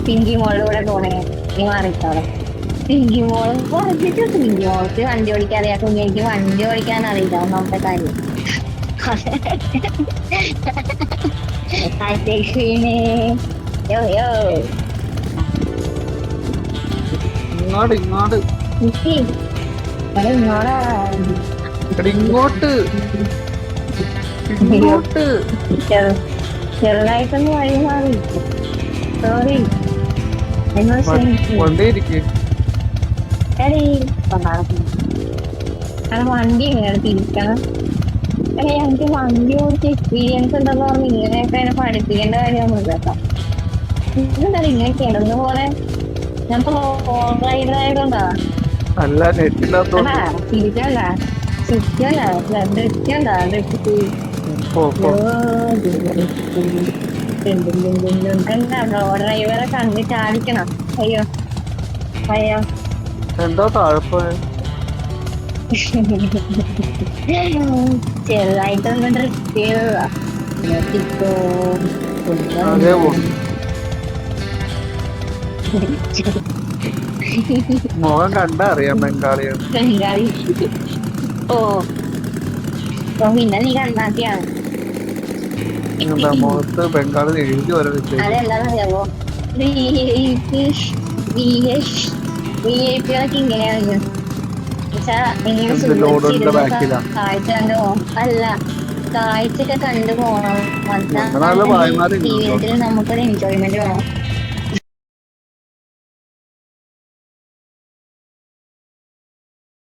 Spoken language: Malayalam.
പിങ്കി മോളുടെ കൂടെ പോണേ. നീ മാറിക്കോളെ. പിങ്കി മോള് പറഞ്ഞിട്ട് പിങ്കി മോൾക്ക് വണ്ടി ഓടിക്കാൻ അറിയാം. കുഞ്ഞിക്ക് വണ്ടി ഓടിക്കാൻ അറിയില്ല. ഒന്നാമത്തെ കാര്യം. യോ യോ ഇങ്ങോട്ട് ഇങ്ങോട്ട് നിക്കി എടാ ഇങ്ങോട്ടാ. എടി ഇങ്ങോട്ട് ഇങ്ങോട്ട് ചെറുതായിട്ടൊന്ന് വഴി മാറി. സോറി എന്നോട് ക്ഷമിക്ക്. വണ്ടി ഇരിക്കേ എടീ അത് വണ്ടി ഇങ്ങനെ തിരിക്കണം. എടേ എനിക്ക് വണ്ടി ഓടിച്ച് എക്സ്പീരിയൻസ് ഉണ്ടെന്ന് പറഞ്ഞ് ഇങ്ങനെയൊക്കെ എന്നെ പഠിപ്പിക്കേണ്ട കാര്യമൊന്നുമില്ല കേട്ടോ. ഇതെന്താ ഇങ്ങനെ കിടന്ന പോലെ? ഞാൻ റൈഡറായതുകൊണ്ടാ. അല്ല നെറ്റില്ലാത്തോണ്ട്. എടാ തിരിക്കണ്ട തിരിക്കണ്ട ഡ്രിക്കണ്ട ഡ്രിക്ക്. പോ പോ. ഡ്രൈവറെ കണ്ട് ചാടിക്കണം. അയ്യോ അയ്യോ. എന്തോ താഴെപ്പോയ ചെറുതായിട്ടൊന്ന് ഡ്രിഫ്റ്റ് ചെയ്തതാ. അതേ പോ. മുഖം കണ്ടാ അറിയാം ബംഗാളിയാണ്. ബംഗാളി. ഓ പിന്നെ നീ കണ്ണാക്കിയാണ്. എന്താ മുഖത്ത് ബംഗാളി എഴുതി വരെ വെച്ചേക്കും. അതെന്താന്നറിയാമോ? വിഐപികളൊക്കെ ഇങ്ങനെയാണ്. ഇങ്ങനെ ലോഡറിന്റെ ബാക്കിലാ കാഴ്ച കണ്ടു പോകണം. അല്ല കാഴ്ചയൊക്കെ കണ്ടു പോകണം. നല്ല ഭായിമാരുണ്ട്. ജീവിതത്തിൽ നമുക്കൊരു എൻജോയ്മെന്റ് വേണം.